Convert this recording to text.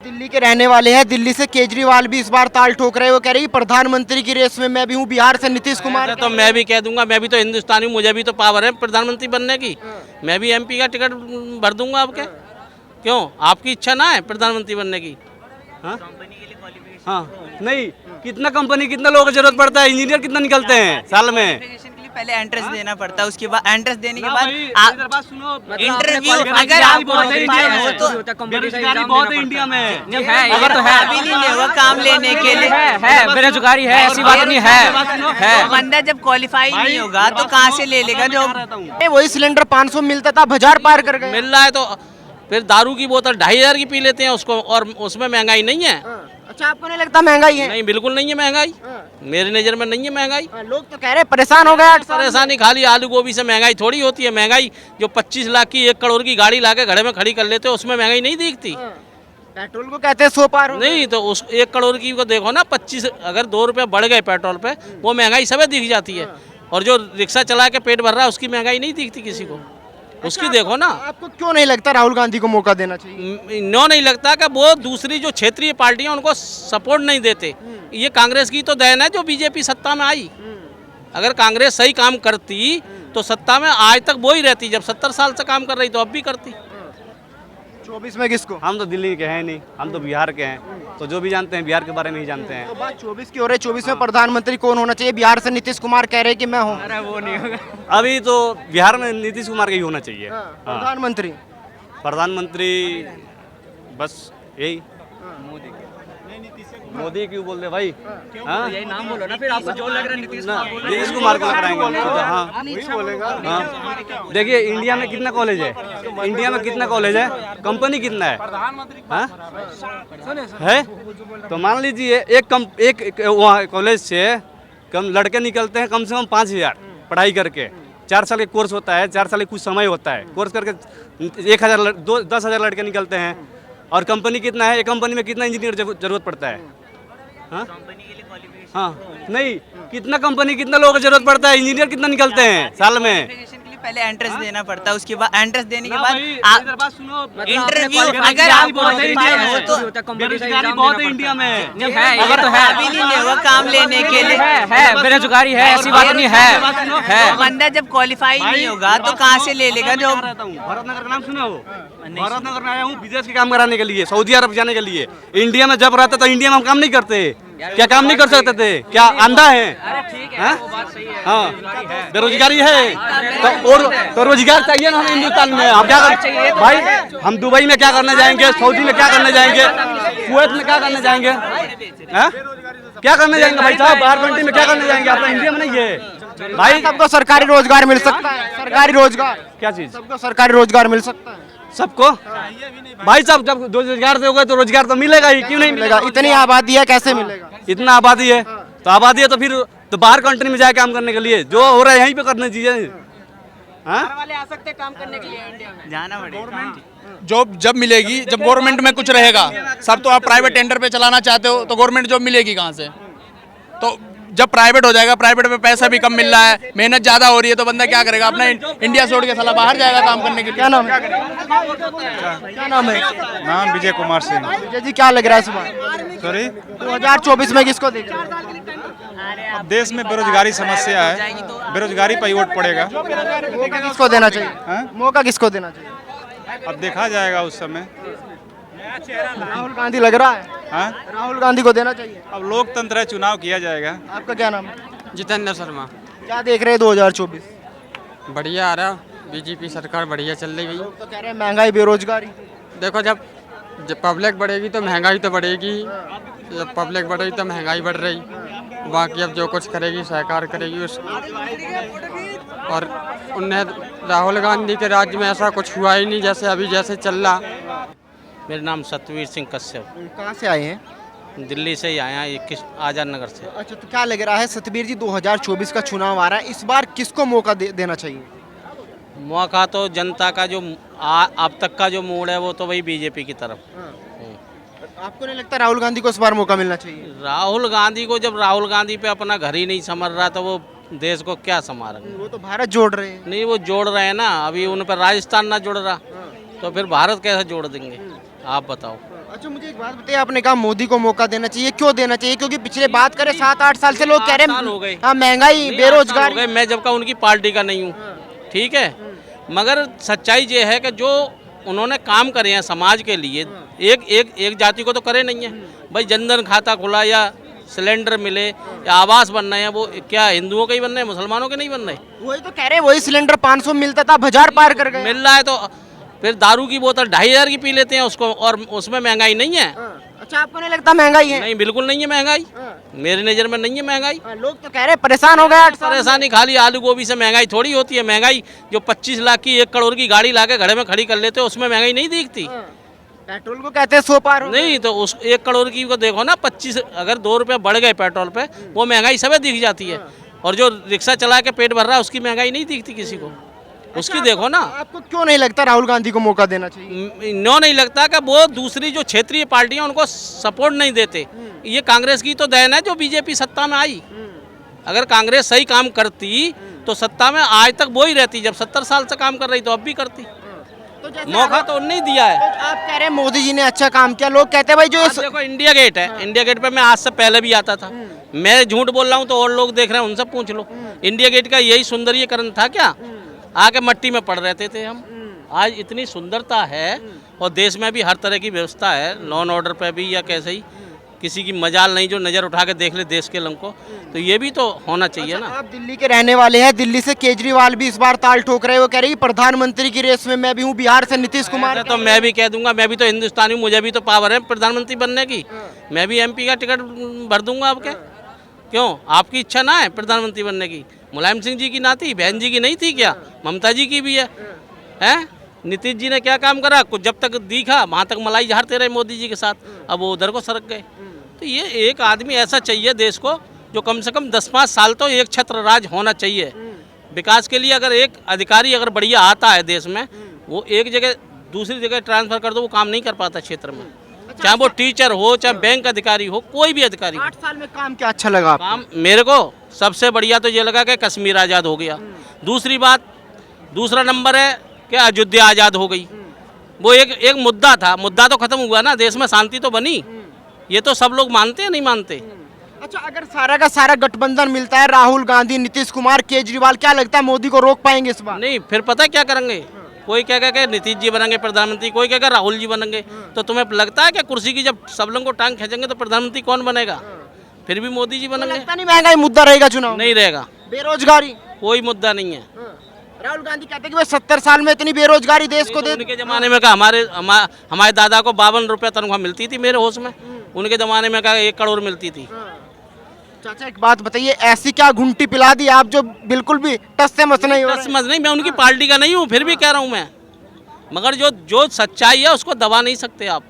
दिल्ली के रहने वाले हैं। दिल्ली से केजरीवाल भी इस बार ताल ठोक रहे हैं। वो कह रहे हैं कि प्रधानमंत्री की रेस में मैं भी हूँ। बिहार से नीतीश कुमार तो मैं भी कह दूंगा, मैं भी तो हिंदुस्तानी हूँ, मुझे भी तो पावर है प्रधानमंत्री बनने की। मैं भी एमपी का टिकट भर दूंगा आपके। क्यों, आपकी इच्छा ना है प्रधानमंत्री बनने की? हाँ हाँ, नहीं, कितना कंपनी, कितना लोगों को जरूरत पड़ता है, इंजीनियर कितना निकलते हैं साल में? पहले एंट्रेंस देना पड़ता है, उसके बाद एंट्रेंस देने के बाद इंटरव्यू अगर आप बहुत है इंडिया में, अगर तो है अभी नहीं ले वो काम लेने के लिए है बेरोजगारी है, ऐसी बात नहीं है। तो बंदा जब क्वालिफाई नहीं होगा तो कहाँ से ले लेगा जो वही सिलेंडर 500 मिलता था, 1000 पार कर गए। मिल रहा है तो फिर दारू की बोतल 2500 की पी लेते हैं उसको, और उसमें महंगाई नहीं है। अच्छा, आपको नहीं लगता महंगाई है? नहीं, बिल्कुल नहीं है महंगाई, मेरी नज़र में नहीं है महंगाई। लोग तो कह रहे हैं परेशान हो गए 8 साल। परेशानी खाली आलू गोभी से महंगाई थोड़ी होती है। महंगाई जो 25 लाख की 1 करोड़ की गाड़ी लाके घड़े में खड़ी कर लेते हो, उसमें महंगाई नहीं दिखती। पेट्रोल को कहते हैं 100 पार हो नहीं तो उस 1 करोड़ की को देखो ना, 25 अगर 2 रुपये बढ़ गए पेट्रोल पे, वो महंगाई सब दिख जाती है। और जो रिक्शा चला के पेट भर रहा है उसकी महंगाई नहीं दिखती किसी को, उसकी देखो ना। आपको क्यों नहीं लगता राहुल गांधी को मौका देना चाहिए? नो नहीं लगता कि वो दूसरी जो क्षेत्रीय पार्टियां उनको सपोर्ट नहीं देते। ये कांग्रेस की तो देन है जो बीजेपी सत्ता में आई। अगर कांग्रेस सही काम करती तो सत्ता में आज तक वो ही रहती। जब 70 साल से काम कर रही तो अब भी करती। 24 में किसको? हम तो दिल्ली के हैं नहीं, हम तो बिहार के हैं, तो जो भी जानते हैं बिहार के बारे में ही जानते हैं। तो बात 24 की हो रही है। 24 में प्रधानमंत्री कौन होना चाहिए? बिहार से नीतीश कुमार कह रहे हैं कि मैं हूँ। वो नहीं होगा। अभी तो बिहार में नीतीश कुमार का ही होना चाहिए। प्रधानमंत्री प्रधानमंत्री बस यही। मोदी क्यों बोल रहे भाई? हाँ, यही नाम बोलो ना, फिर आपको जो लग रहा है नीतीश कुमार को कराएंगे। हाँ, देखिए इंडिया में कितना कॉलेज है, इंडिया में कितना कॉलेज है, कंपनी कितना है? है तो मान लीजिए एक वहाँ कॉलेज से कम लड़के निकलते हैं कम से कम 5000 पढ़ाई करके। 4 साल के कोर्स होता है, 4 साल के कुछ समय होता है, कोर्स करके 10,000 लड़के निकलते हैं। और कंपनी कितना है, एक कंपनी में कितना इंजीनियर जरूरत पड़ता है? हाँ हाँ, नहीं, कितना कंपनी, कितना लोगों को जरूरत पड़ता है, इंजीनियर कितना निकलते हैं साल में? पहले एंट्रेंस देना पड़ता है, उसके बाद एंट्रेंस देने के बाद इंटरव्यू अगर आप बेरोजगारी बहुत है इंडिया में, अगर तो है अभी नहीं ले वो काम लेने के लिए है बेरोजगारी है, ऐसी बात नहीं है। तो बंदा जब क्वालिफाई नहीं होगा तो कहाँ से ले लेगा जो भरतनगर का नाम सुना हो? भरतनगर में आया हूँ विदेश के काम कराने के लिए, सऊदी अरब जाने के लिए। इंडिया में जब रहता तो इंडिया में हम काम नहीं करते? क्या काम नहीं कर सकते थे? क्या अंधा है? हाँ, बेरोजगारी है तो रोजगार चाहिए ना हमें हिंदुस्तान में। हम क्या कर भाई, हम दुबई में क्या करने जाएंगे, सऊदी में क्या करने जाएंगे, कुवैत में क्या करने जाएंगे? हाँ, क्या करने जाएंगे भाई साहब? बाहर कंट्री में क्या करने जाएंगे? अपना इंडिया में नहीं है भाई। सबको सरकारी रोजगार मिल सकता है। सरकारी रोजगार क्या चीज? सबको सरकारी रोजगार मिल सकता है सबको भाई साहब। जब रोजगार दोगे तो रोजगार तो मिलेगा ही, क्यों नहीं मिलेगा? इतनी आबादी है, कैसे मिलेगा? इतना आबादी है तो आबादी है तो फिर तो बाहर कंट्री में जाए काम करने के लिए, जो हो रहा है यहीं पे करना चाहिए। हाँ, वाले आ सकते काम करने के लिए इंडिया में। जाना पड़ेगा। जॉब जब मिलेगी, जब गवर्नमेंट में कुछ रहेगा। सब तो आप प्राइवेट टेंडर पे चलाना चाहते हो तो गवर्नमेंट जॉब मिलेगी कहाँ से? तो जब प्राइवेट हो जाएगा, प्राइवेट में पैसा भी कम मिल रहा है, मेहनत ज्यादा हो रही है, तो बंदा क्या करेगा? अपना इंडिया छोड़ के साला बाहर जाएगा काम करने के लिए। क्या नाम है? क्या नाम है? नाम विजय कुमार सिंह। विजय जी, क्या लग रहा है इस बार सॉरी, 2024 में किसको देख रहे हैं? अब देश में बेरोजगारी समस्या है, बेरोजगारी पर ही वोट पड़ेगा। मौका किसको देना चाहिए? हाँ? मौका किसको देना चाहिए? अब देखा जाएगा उस समय। राहुल गांधी लग रहा है। हाँ, राहुल गांधी को देना चाहिए। अब लोकतंत्र है, चुनाव किया जाएगा। आपका क्या नाम है? जितेंद्र शर्मा। क्या देख रहे हैं 2024? बढ़िया आ रहा, बीजेपी सरकार बढ़िया चल रही। लोग तो कह रहे हैं महंगाई, बेरोजगारी। देखो जब पब्लिक बढ़ेगी तो महंगाई तो बढ़ेगी, जब पब्लिक बढ़ेगी तो महंगाई बढ़ रही। बाकी अब जो कुछ करेगी सरकार करेगी उस। और उन्हें राहुल गांधी के राज्य में ऐसा कुछ हुआ ही नहीं जैसे अभी जैसे चल रहा। मेरा नाम सतवीर सिंह कश्यप, कहाँ से आए हैं? दिल्ली से ही आया, 21 आज़ाद नगर से। अच्छा, तो क्या लग रहा है सतबीर जी, 2024 का चुनाव आ रहा है, इस बार किसको मौका देना चाहिए? मौका तो जनता का जो अब तक का जो मूड है वो तो वही बीजेपी की तरफ। आपको नहीं लगता राहुल गांधी को इस बार मौका मिलना चाहिए? राहुल गांधी को, जब राहुल गांधी पे अपना घर ही नहीं संभल रहा तो वो देश को क्या संभालेंगे? वो तो भारत जोड़ रहे हैं। नहीं, वो जोड़ रहे हैं ना, अभी उन पर राजस्थान ना जोड़ रहा तो फिर भारत कैसे जोड़ देंगे? आप बताओ। अच्छा मुझे एक बात बताइए, आपने कहा मोदी को मौका देना चाहिए, क्यों देना चाहिए? क्योंकि पिछले बात करें 7-8 साल से लोग कह रहे 8 साल हो गए। हैं हाँ, महंगाई, नहीं, 8 साल बेरोजगारी। हो गए, मैं जब का उनकी पार्टी का नहीं हूँ, ठीक है, मगर सच्चाई ये है कि जो उन्होंने काम करे हैं समाज के लिए, एक जाति को तो करे नहीं है भाई। जनधन खाता खुला या सिलेंडर मिले या आवास बन रहे हैं, वो क्या हिंदुओं के ही बन रहे हैं, मुसलमानों के नहीं बन रहे? वही तो कह रहे हैं, वही सिलेंडर 500 मिलता था, 1000 पार कर गए। मिल रहा है तो फिर दारू की बोतल 2500 की पी लेते हैं उसको, और उसमें महंगाई नहीं है। अच्छा आपको नहीं लगता महंगाई है? नहीं, बिल्कुल नहीं है महंगाई, मेरी नज़र में नहीं है महंगाई। लोग तो कह रहे हैं परेशान हो गए 8 साल। परेशानी खाली आलू गोभी से महंगाई थोड़ी होती है। महंगाई जो 25 लाख की 1 करोड़ की गाड़ी लाके घड़े में खड़ी कर लेते हो, उसमें महंगाई नहीं दिखती। पेट्रोल को कहते हैं 100 पार हो गए। नहीं तो उस 1 करोड़ की को देखो ना, 25 अगर 2 रुपये बढ़ गए पेट्रोल पे, वो महंगाई सबे दिख जाती है। और जो रिक्शा चला के पेट भर रहा है उसकी महंगाई नहीं दिखती किसी को, उसकी देखो ना। आपको क्यों नहीं लगता राहुल गांधी को मौका देना चाहिए? नो नहीं लगता कि वो दूसरी जो क्षेत्रीय पार्टियां उनको सपोर्ट नहीं देते। ये कांग्रेस की तो देन है जो बीजेपी सत्ता में आई। अगर कांग्रेस सही काम करती तो सत्ता में आज तक वो ही रहती। जब 70 साल से काम कर रही तो अब भी करती। तो जैसे मौका तो नहीं दिया है। आप कह रहे हैं मोदी जी ने अच्छा काम किया, लोग कहते हैं भाई जो आप देखो इंडिया गेट है, इंडिया गेट पे मैं आज से पहले भी आता था। मैं झूठ बोल रहा हूँ तो और लोग देख रहे हैं, उनसे पूछ लो। इंडिया गेट का यही सौंदर्यीकरण था क्या? आके मट्टी में पड़ रहते थे हम। आज इतनी सुंदरता है और देश में भी हर तरह की व्यवस्था है, लॉ एंड ऑर्डर पे भी या कैसे ही किसी की मजाल नहीं जो नज़र उठा के देख ले देश के लंग को। तो ये भी तो होना चाहिए ना। आप दिल्ली के रहने वाले हैं, दिल्ली से केजरीवाल भी इस बार ताल ठोक रहे हैं। वो कह रहे हैं कि प्रधानमंत्री की रेस में मैं भी हूँ, बिहार से नीतीश कुमार। ऐसा तो मैं भी कह दूंगा, मैं भी तो हिंदुस्तानी हूँ, मुझे भी तो पावर है प्रधानमंत्री बनने की। मैं भी MP का टिकट भर दूंगा आपके। क्यों आपकी इच्छा ना है प्रधानमंत्री बनने की? मुलायम सिंह जी की ना थी, बहन जी की नहीं थी क्या? ममता जी की भी है। नीतीश जी ने क्या काम करा? कुछ जब तक दिखा वहाँ तक मलाई झाड़ते रहे मोदी जी के साथ, अब वो उधर को सरक गए। तो ये एक आदमी ऐसा चाहिए देश को जो कम से कम 10-5 साल तो एक छत्र राज होना चाहिए विकास के लिए। अगर एक अधिकारी अगर बढ़िया आता है देश में, वो एक जगह दूसरी जगह ट्रांसफर कर दो, वो काम नहीं कर पाता क्षेत्र में। चाहे वो टीचर हो, चाहे बैंक अधिकारी हो, कोई भी अधिकारी हो। 8 साल में काम क्या अच्छा लगा आपको? काम मेरे को सबसे बढ़िया तो ये लगा कि कश्मीर आज़ाद हो गया। दूसरी बात, दूसरा नंबर है कि अयोध्या आज़ाद हो गई। वो एक मुद्दा था, मुद्दा तो खत्म हुआ ना, देश में शांति तो बनी। ये तो सब लोग मानते हैं, नहीं मानते? अच्छा अगर सारा का सारा गठबंधन मिलता है, राहुल गांधी, नीतीश कुमार, केजरीवाल, क्या लगता है मोदी को रोक पाएंगे इस बार? नहीं, फिर पता है क्या करेंगे? कोई कहेगा कि नीतीश जी बनेंगे प्रधानमंत्री, कोई कहेगा राहुल जी बनेंगे। तो तुम्हें लगता है कि कुर्सी की जब सब लोगों को टांग खींचेंगे तो प्रधानमंत्री कौन बनेगा? फिर भी मोदी जी बनेंगे। लगता नहीं महंगाई मुद्दा रहेगा चुनाव में? नहीं रहेगा, बेरोजगारी कोई मुद्दा नहीं है। राहुल गांधी कहते हैं कि भाई 70 साल में इतनी बेरोजगारी देश को दे। उनके जमाने में कहा हमारे दादा को 52 रुपये तनख्वाह मिलती थी मेरे होश में। उनके जमाने में कहा 1 करोड़ मिलती थी। चाचा एक बात बताइए, ऐसी क्या घुंटी पिला दी आप जो बिल्कुल भी टस से मस नहीं हो रहे? समझ नहीं, मैं उनकी पार्टी का नहीं हूँ, फिर भी कह रहा हूँ मैं। मगर जो सच्चाई है उसको दबा नहीं सकते आप।